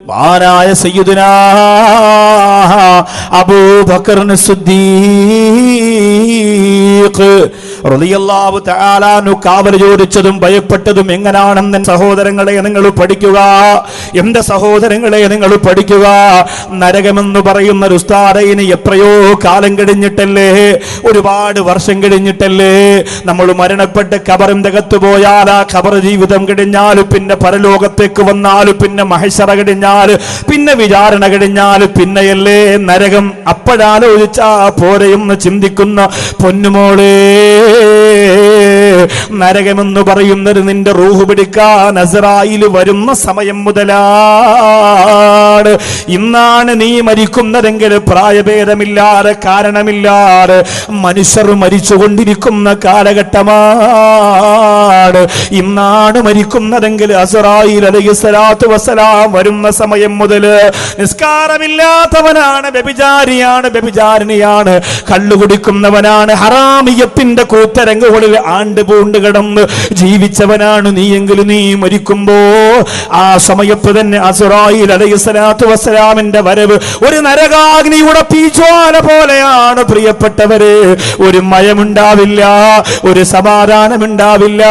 മഹാനായ സയ്യിദുനാ അബൂബക്കർ സിദ്ദീഖ് റളിയല്ലാഹു തആല അൻഹു കാവൽ ചോദിച്ചതും ഭയപ്പെട്ടതും എങ്ങനെയാണെന്ന് സഹോദരങ്ങളെ നിങ്ങൾ പഠിക്കുക. എന്റെ സഹോദരങ്ങളെ നിങ്ങൾ പഠിക്കുക. നരകമെന്ന് പറയുന്ന ഒരു ഉസ്താദയിന് എത്രയോ കാലം കഴിഞ്ഞിട്ടല്ലേ, ഒരുപാട് വർഷം കഴിഞ്ഞിട്ടല്ലേ നമ്മൾ മരണപ്പെട്ട് ഖബറിന്റെ അകത്ത് പോയാൽ, ആ ഖബർ ജീവിതം കഴിഞ്ഞാൽ, പിന്നെ പരലോകത്തേക്ക് വന്നാൽ, പിന്നെ മഹ്ശറ കഴിഞ്ഞാൽ, പിന്നെ വിചാരണ കഴിഞ്ഞാൽ, പിന്നെയല്ലേ നരകം. അപ്പോഴാലോചിച്ചാ പോരെയെന്ന് ചിന്തിക്കുന്ന പൊന്നുമോളെ, നരകമെന്ന് പറയുന്നത് നിന്റെ റൂഹ് പിടിക്കാൻ അസ്റായിൽ വരുന്ന സമയം മുതലാണ്. ഇന്നാണ് നീ മരിക്കുന്നതെങ്കിൽ പ്രായഭേദമില്ലാതെ കാരണമില്ലാതെ മനുഷ്യർ മരിച്ചുകൊണ്ടിരിക്കുന്ന കാലഘട്ടമാണ്. ഇന്നാണ് മരിക്കുന്നതെങ്കിൽ അസ്റായിൽ അലൈഹിസ്സലാത്തു വസ്സലാം വരുന്ന സമയം മുതൽ നിസ്കാരമില്ലാത്തവനാണ്, വ്യഭിചാരിയാണ്, വ്യഭിചാരിണിയാണ്, കള്ളുകുടിക്കുന്നവനാണ്, ഹറാമിയത്തിന്റെ കൂത്തരങ്ങുകളിൽ ആണ്ട് പൂണ്ട് കിടന്ന് ജീവിച്ചവനാണ് നീയെങ്കിലും നീ മരിക്കുമ്പോ ആ സമയത്ത് തന്നെ അസ്റായിൽ അലൈഹിസ്സലാത്തു വസ്സലാമിന്റെ വരവ് ഒരു നരകാഗ്നിയുടെ തീജ്വാല പോലെയാണ്. പ്രിയപ്പെട്ടവരെ, ഒരു മയമുണ്ടാവില്ല, ഒരു സമാധാനമുണ്ടാവില്ല.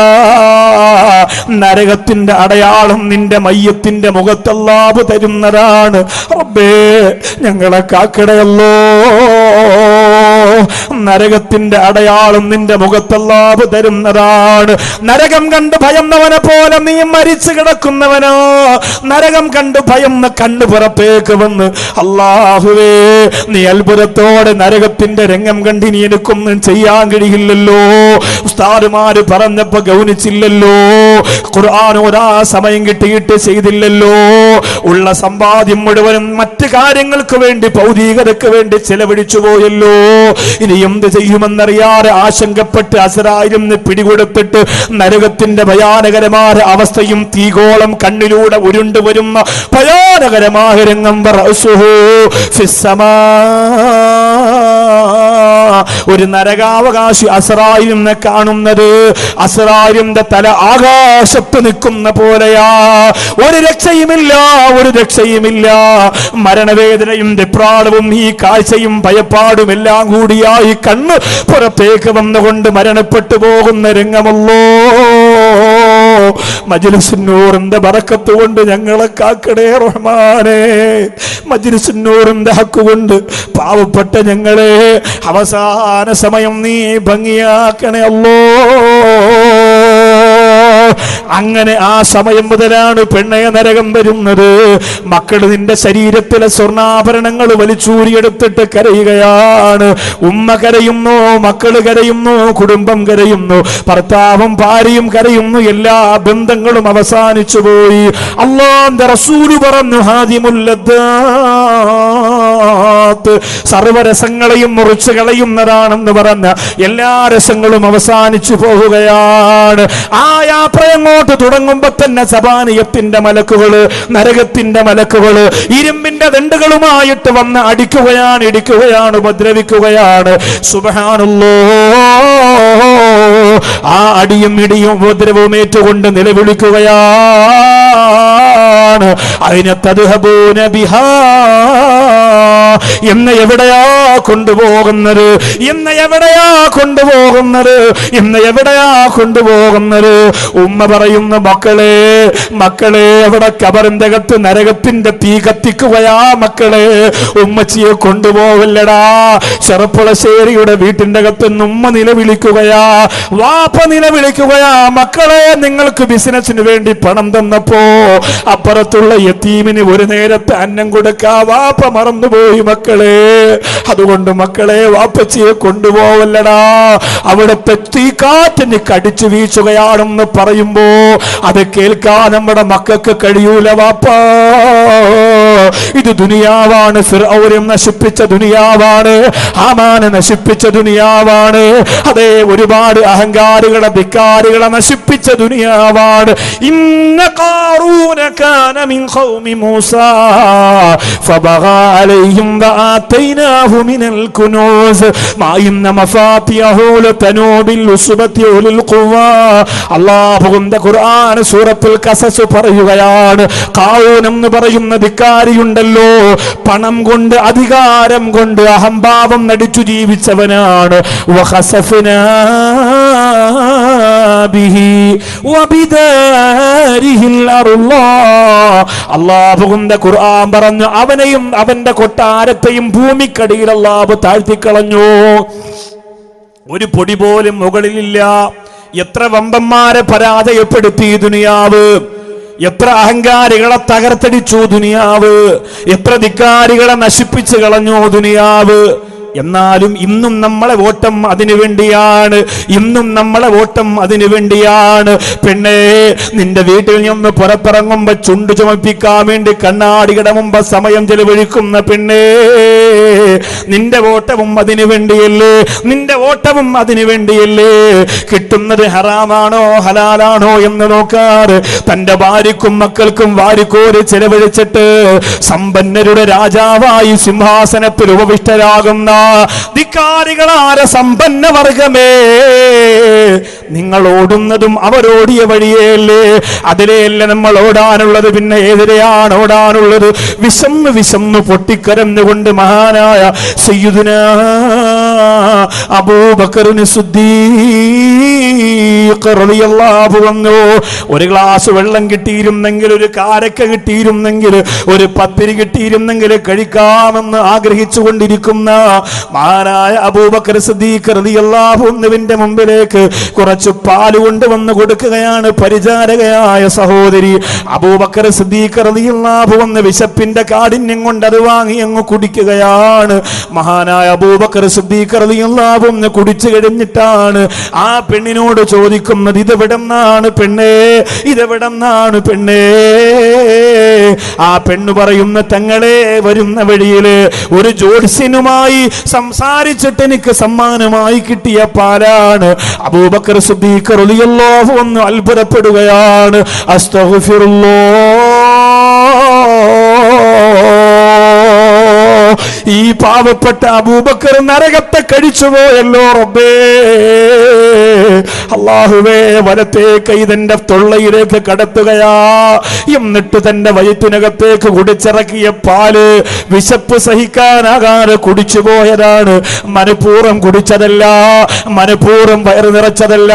നരകത്തിന്റെ അടയാളം നിന്റെ മയ്യത്തിന്റെ മുഖത്ത് അല്ലാഹു തരുന്നതാണ്. റബ്ബേ ഞങ്ങളെ കാക്കടയല്ലോ. നരകത്തിന്റെ അടയാളം നിന്റെ മുഖത്ത് അല്ലാഹു തരുന്നതാണ്. നരകം കണ്ട് ഭയന്നവനെ പോലെ നീ മരിച്ചു കിടക്കുന്നവനോ, നരകം കണ്ട് ഭയന്ന് കണ്ണു പുറത്തേക്ക് വന്ന് അല്ലാഹുവേ നീ അത്ഭുതത്തോടെ നരകത്തിന്റെ രംഗം കണ്ട് ഇനി എനിക്കൊന്നും ചെയ്യാൻ കഴിയില്ലല്ലോ, ഉസ്താദുമാര് പറഞ്ഞപ്പോ ഗൗനിച്ചില്ലല്ലോ, ഖുർആൻ ഓരാ സമയം കിട്ടിയിട്ട് ചെയ്തില്ലല്ലോ, ഉള്ള സമ്പാദ്യം മുഴുവനും മറ്റു കാര്യങ്ങൾക്ക് വേണ്ടി ഭൗതികതയ്ക്ക് വേണ്ടി ചെലവഴിച്ചു പോയല്ലോ, ഇനി എന്ത് ചെയ്യുമെന്നറിയാതെ ആശങ്കപ്പെട്ട് അസ്റായിലിന് പിടികൊടുത്തിട്ട് നരകത്തിന്റെ ഭയാനകരമായ അവസ്ഥയും തീഗോളം കണ്ണിലൂടെ ഉരുണ്ടു വരുന്ന ഭയാനകരമായ രംഗം ഒരു നരകാവകാശി അസ്റായിലിനെ കാണുന്നത് അസ്റായിലിന്റെ തല ആകാശത്ത് നിൽക്കുന്ന പോലെയാ. ഒരു രക്ഷയുമില്ല, ഒരു രക്ഷയുമില്ല. മരണവേദനയും വെപ്രാളവും ഈ കാഴ്ചയും ഭയപ്പാടും എല്ലാം കൂടിയായി കണ്ണ് പുറത്തേക്ക് വന്നുകൊണ്ട് മരണപ്പെട്ടു പോകുന്ന രംഗമല്ലോ. മജ്ലിസുന്നൂറിന്റെ ബറക്കത്ത് കൊണ്ട് ഞങ്ങളെ കാക്കടേ റഹ്മാനേ. മജ്ലിസുന്നൂറിന്റെ ഹക്ക് കൊണ്ട് പാവപ്പെട്ട ഞങ്ങളെ അവസാന സമയം നീ ഭംഗിയാക്കണേ അല്ലോ. അങ്ങനെ ആ സമയം മുതലാണ് പെണ്ണയ നരകം വരുന്നത്. മക്കൾ നിന്റെ ശരീരത്തിലെ സ്വർണ്ണാഭരണങ്ങൾ വലിച്ചൂരിയെടുത്തിട്ട് കരയുകയാണ്. ഉമ്മ കരയുന്നു, മക്കള് കരയുന്നു, കുടുംബം കരയുന്നു, ഭർത്താവും ഭാര്യയും കരയുന്നു, എല്ലാ ബന്ധങ്ങളും അവസാനിച്ചു പോയി. അല്ലാഹുവിന്റെ റസൂൽ പറഞ്ഞു, ഹാദിമുൽ ലദ്ദാത്ത്, സർവരസങ്ങളെയും മുറിച്ചു കളയുന്നതാണെന്ന് പറഞ്ഞ എല്ലാ രസങ്ങളും അവസാനിച്ചു പോവുകയാണ്. ആ യാത്ര അങ്ങോട്ട് തുടങ്ങുമ്പോ തന്നെ സബാനിയത്തിന്റെ മലക്കുകള്, നരകത്തിന്റെ മലക്കുകള് ഇരുമ്പിന്റെ ദണ്ഡുകളുമായിട്ട് വന്ന് അടിക്കുകയാണ്, ഇടിക്കുകയാണ്, ഉപദ്രവിക്കുകയാണ്. സുബ്ഹാനല്ലാഹ്, ആ അടിയും ഇടിയും ഉപദ്രവവും ഏറ്റുകൊണ്ട് നിലവിളിക്കുകയാണ്. അതിനെ തദ്ഹബൂന ബിഹാ, എന്നെ എവിടെയാ കൊണ്ടുപോകുന്നത്, എന്നെ എവിടെയാ കൊണ്ടുപോകുന്നത്, എന്നെ എവിടെയാ കൊണ്ടുപോകുന്നത്? ഉമ്മ പറയുന്ന മക്കളെ, മക്കളെ അവിടെ കബറിന്റെ അകത്ത് നരകത്തിന്റെ തീ കത്തിക്കുകയാ മക്കളെ, ഉമ്മച്ചിയെ കൊണ്ടുപോവില്ലടാ. ചെറുപ്പുളശ്ശേരിയുടെ വീട്ടിന്റെ അകത്ത് ഉമ്മ നിലവിളിക്കുകയാ, വാപ്പ നിലവിളിക്കുകയാ. മക്കളെ, നിങ്ങൾക്ക് ബിസിനസിന് വേണ്ടി പണം തന്നപ്പോ അപ്പുറത്തുള്ള യതീമിന് ഒരു നേരത്തെ അന്നം കൊടുക്കാ വാപ്പ മറന്നുപോയി മക്കളെ. അതുകൊണ്ട് മക്കളെ, വാപ്പച്ചിയെ കൊണ്ടുപോവല്ലടാ. അവിടുത്തെ തീക്കാറ്റിന് കടിച്ചു വീശുകയാണെന്ന് പറയുമ്പോ അത് കേൾക്കാൻ നമ്മുടെ മക്കൾക്ക് കഴിയൂല വാപ്പാ. ഇത് ദുനിയാവാണ്. ഫിർഔനെ നശിപ്പിച്ച ദുനിയാവാണ്, ഹാമാനെ നശിപ്പിച്ച ദുനിയാവാണ്. അതേ, ഒരുപാട് അഹങ്കാരികളെ ധിക്കാരികളെ നശിപ്പിച്ച ദുനിയാവാണ്. ഇന്ന ഖാറൂന കാന മിൻ ഖൗമി മൂസാ ഫബഗാ അലൈഹിം വആതൈനാഹു മിനൽ കുനൂസ് മാ ഇന്ന മഫാത്തിഹു ലതനൂ ബിൽ ഉസ്ബതി ഉലിൽ ഖുവാ. അല്ലാഹുവിന്റെ ഖുർആൻ സൂറത്തുൽ ഖസസ് പറയുകയാണ്, ഖാറൂൻ എന്ന് പറയുന്ന ധിക്കാരിയുണ്ടല്ലോ, പണം കൊണ്ട് അധികാരം കൊണ്ട് അഹംഭാവം നടിച്ചു ജീവിച്ചവനാണ്. വഖസഫനാ ബിഹി വബിദാരിഹിൽ അർളാ. അല്ലാഹുവിന്റെ ഖുർആൻ പറഞ്ഞു, അവനെയും അവന്റെ കൊട്ടാരത്തെയും ഭൂമിക്കടിയിൽ അല്ലാഹു താഴ്ത്തിക്കളഞ്ഞു. ഒരു പൊടി പോലും മുകളിലില്ല. എത്ര വമ്പന്മാരെ പരാജയപ്പെടുത്തി ദുനിയാവ്, എത്ര അഹങ്കാരികളെ തകർത്തടിച്ചു ദുനിയാവ്, എത്ര ധിക്കാരികളെ നശിപ്പിച്ചു കളഞ്ഞു ദുനിയാവ്. എന്നാലും ഇന്നും നമ്മളെ ഓട്ടം അതിനു വേണ്ടിയാണ്, ഇന്നും നമ്മളെ ഓട്ടം അതിനു വേണ്ടിയാണ്. പെണ്ണേ, നിന്റെ വീട്ടിൽ നിന്ന് പുറത്തിറങ്ങുമ്പോ ചുണ്ടു ചുമപ്പിക്കാൻ വേണ്ടി കണ്ണാടിയുടെ മുമ്പ് സമയം ചെലവഴിക്കുന്ന പെണ്ണേ, നിന്റെ ഓട്ടവും അതിനു വേണ്ടിയല്ലേ, നിന്റെ ഓട്ടവും അതിനു വേണ്ടിയല്ലേ. കിട്ടുന്നത് ഹറാമാണോ ഹലാലാണോ എന്ന് നോക്കാറ് തന്റെ ഭാര്യക്കും മക്കൾക്കും വാരിക്കോരി ചെലവഴിച്ചിട്ട് സമ്പന്നരുടെ രാജാവായി സിംഹാസനത്തിൽ ഉപവിഷ്ടരാകുന്ന ധിക്കാരികളാര സമ്പന്ന വർഗമേ, നിങ്ങൾ ഓടുന്നതും അവരോടിയ വഴിയല്ലേ, അതിലെയല്ല നമ്മൾ ഓടാനുള്ളത്. പിന്നെ ഏതിരെയാണ് ഓടാനുള്ളത്? വിശന്ന് പൊട്ടിക്കരഞ്ഞുകൊണ്ട് മഹാനായ സയ്യിദുനാ അബൂബക്കറിന് സിദ്ദീഖ് റളിയല്ലാഹു അൻഹു ഒരു ഗ്ലാസ് വെള്ളം കിട്ടിയിരുന്നെങ്കിൽ, ഒരു കാരക്ക കിട്ടിയിരുന്നെങ്കിൽ, ഒരു പത്തിരി കിട്ടിയിരുന്നെങ്കിൽ കഴിക്കാമെന്ന് ആഗ്രഹിച്ചു കൊണ്ടിരിക്കുന്ന മഹാനായ അബൂബക്കർ സിദ്ദീഖ് റളിയല്ലാഹു അൻഹുവിന്റെ മുമ്പിലേക്ക് കുറച്ച് പാല് കൊണ്ടുവന്ന് കൊടുക്കുകയാണ് പരിചാരകയായ സഹോദരി. അബൂബക്കർ സിദ്ദീഖ് റളിയല്ലാഹു അൻഹു വിശപ്പിന്റെ കാഠിന്യം കൊണ്ട് അത് വാങ്ങി അങ്ങ് കുടിക്കുകയാണ്. മഹാനായ അബൂബക്കർ സിദ്ദീഖ് റളിയല്ലാഹു അൻഹു കുടിച്ചു കഴിഞ്ഞിട്ടാണ് ആ പെണ്ണിനോട് ചോദിക്കുന്നത്, ഇതെവിടെന്നാണ് പെണ്ണേ, ഇതെവിടെന്നാണ് പെണ്ണേ? ആ പെണ്ണ് പറയുന്ന, തങ്ങളെ വരുന്ന വഴിയില് ഒരു ജോത്സ്യനുമായി സംസാരിച്ചിട്ട് എനിക്ക് സമ്മാനമായി കിട്ടിയ പാലാണ്. അബൂബക്കർ സിദ്ദീഖ് റളിയല്ലാഹു അൻഹു അത്ഭുതപ്പെടുകയാണ്. ഈ പാവപ്പെട്ട അബൂബക്കർ നരകത്തെ കഴിച്ചുപോയല്ലോ റബ്ബേ. അല്ലാഹുവേ, വലത്തെ കൈ തന്റെ തൊള്ളയിലേക്ക് കടത്തുകയാ, എന്നിട്ട് തന്റെ വയറ്റിനകത്തേക്ക് കുടിച്ചിറക്കിയ പാല് വിശപ്പ് സഹിക്കാനാകാതെ കുടിച്ചു പോയതാണ്. മനഃപൂർവ്വം കുടിച്ചതല്ല, മനഃപൂർവ്വം വയറ് നിറച്ചതല്ല.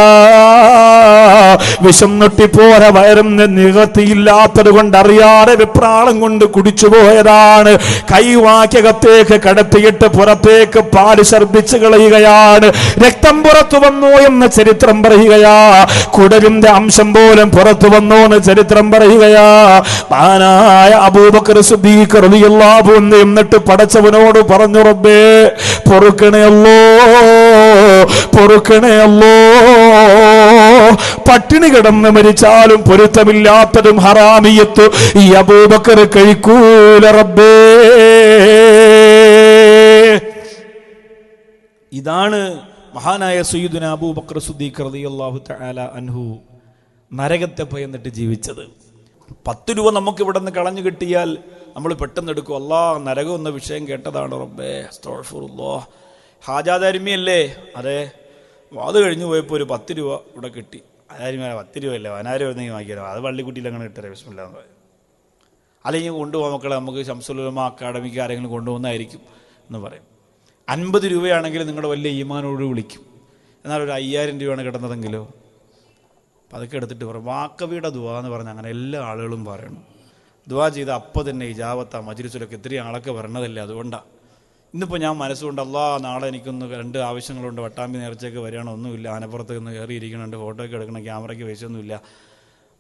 വിശന്നൊട്ടിപ്പോര വയറും നികത്തിയില്ലാത്തത് കൊണ്ട് അറിയാതെ വെപ്രാളം കൊണ്ട് കുടിച്ചു പോയതാണ്. കൈവാക്കകത്തേക്ക് കടത്തിയിട്ട് പുറത്തേക്ക് പാല് ഛർദ്ദിച്ചു കളയുകയാണ്. രക്തം പുറത്തു വന്നു എന്ന് ചരിത്രം പറയുകയാ. കുടലിന്റെ അംശം പോലും പുറത്തു വന്നു എന്ന് ചരിത്രം പറയുകയാ. മഹാനായ അബൂബക്കർ സിദ്ദീഖ് റളിയല്ലാഹു അൻഹു എന്നിട്ട് പടച്ചവനോട് പറഞ്ഞു, റബ്ബേ പൊറുക്കണേ അല്ലോ, പൊറുക്കണേ അല്ലോ. പട്ടിണി കിടന്ന് മരിച്ചാലും പൊരുത്തമില്ലാത്തതും ഹറാമിയത്ത് ഈ അബൂബക്കർ കഴിക്കൂല റബ്ബേ. ഇതാണ് മഹാനായ സയ്യിദുനാ അബൂബക്കർ സിദ്ദീഖ് റളിയല്ലാഹു തആല അൻഹു നരകത്തെ ഭയന്നിട്ട് ജീവിച്ചത്. 10 രൂപ നമുക്ക് ഇവിടെ നിന്ന് കളഞ്ഞു കിട്ടിയാൽ നമ്മൾ പെട്ടെന്ന് എടുക്കും, അല്ലാഹ് നരകം എന്ന വിഷയം കേട്ടതാണ് റബ്ബേ, അസ്തഗ്ഫിറുല്ലാഹ്. ഹാജാദാരിമിയല്ലേ? അതെ, അത് കഴിഞ്ഞു പോയപ്പോൾ ഒരു 10 രൂപ ഇവിടെ കിട്ടി. അതാരും 10 രൂപയല്ലേ, 10,000 വരുന്നെങ്കിൽ വാങ്ങിക്കാലോ, അത് പള്ളിക്കുട്ടിയിൽ അങ്ങനെ കിട്ടറേ ബിസ്മില്ലാ എന്ന് പറയും. അല്ലെങ്കിൽ കൊണ്ടുപോകാൻ മക്കളെ, നമുക്ക് ശംസുൽ ഉലമ അക്കാഡമിക്ക് ആരെങ്കിലും കൊണ്ടുപോകുന്നതായിരിക്കും എന്ന് പറയും. 50 രൂപയാണെങ്കിൽ നിങ്ങളുടെ വലിയ ഈമാനോട് വിളിക്കും. എന്നാൽ ഒരു 5,000 രൂപയാണ് കിടന്നതെങ്കിലോ? അപ്പം അതൊക്കെ എടുത്തിട്ട് പറയും വാക്കവിയുടെ ദുആ എന്ന് പറഞ്ഞാൽ അങ്ങനെ എല്ലാ ആളുകളും പറയണം. ദുആ ചെയ്ത് അപ്പം തന്നെ ഇജാബത്ത മജ്ലിസിലൊക്കെ ഇത്രയും ആളൊക്കെ വരണതല്ലേ, അതുകൊണ്ടാണ്. ഇന്നിപ്പോൾ ഞാൻ മനസ്സുകൊണ്ട് അല്ലാഹ് നാളെ എനിക്കൊന്ന് 2 ആവശ്യങ്ങളുണ്ട്, വട്ടാമ്പി നേർച്ചയൊക്കെ വരികയാണ്, ഒന്നുമില്ല, ആനപ്പുറത്ത് നിന്ന് കയറിയിരിക്കണുണ്ട്, ഫോട്ടോയൊക്കെ എടുക്കണം, ക്യാമറയ്ക്ക് പൈസയൊന്നുമില്ല,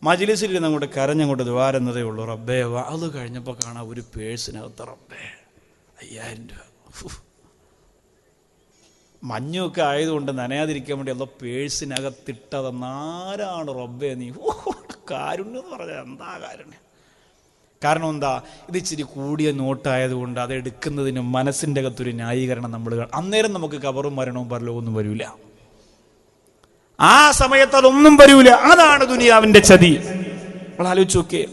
മജ്ലിസിലിരുന്ന് അങ്ങോട്ട് കരഞ്ഞങ്ങോട്ട് ദ്വാരുന്നതേ ഉള്ളൂ. റബ്ബേ അത് കഴിഞ്ഞപ്പോൾ കാണാം ഒരു പേഴ്സിനകത്ത് റബ്ബേ 5,000 രൂപ. മഞ്ഞൊക്കെ ആയതുകൊണ്ട് നനയാതിരിക്കാൻ വേണ്ടി അല്ല പേഴ്സിനകത്തിട്ടതെന്നാരാണ് റബ്ബേ നീ? കാരുണ്യം എന്ന് പറഞ്ഞാൽ എന്താ കാരുണ്യം? കാരണം എന്താ, ഇത് ഇച്ചിരി കൂടിയ നോട്ടായതുകൊണ്ട് അത് എടുക്കുന്നതിന് മനസ്സിൻ്റെ അകത്തൊരു ന്യായീകരണം നമ്മൾ അന്നേരം നമുക്ക് കബറും മരണവും പരലോകമൊന്നും വരില്ല. ആ സമയത്ത് അതൊന്നും വരൂല. അതാണ് ദുനിയാവിൻ്റെ ചതി. നമ്മൾ ആലോചിച്ച് നോക്കേ.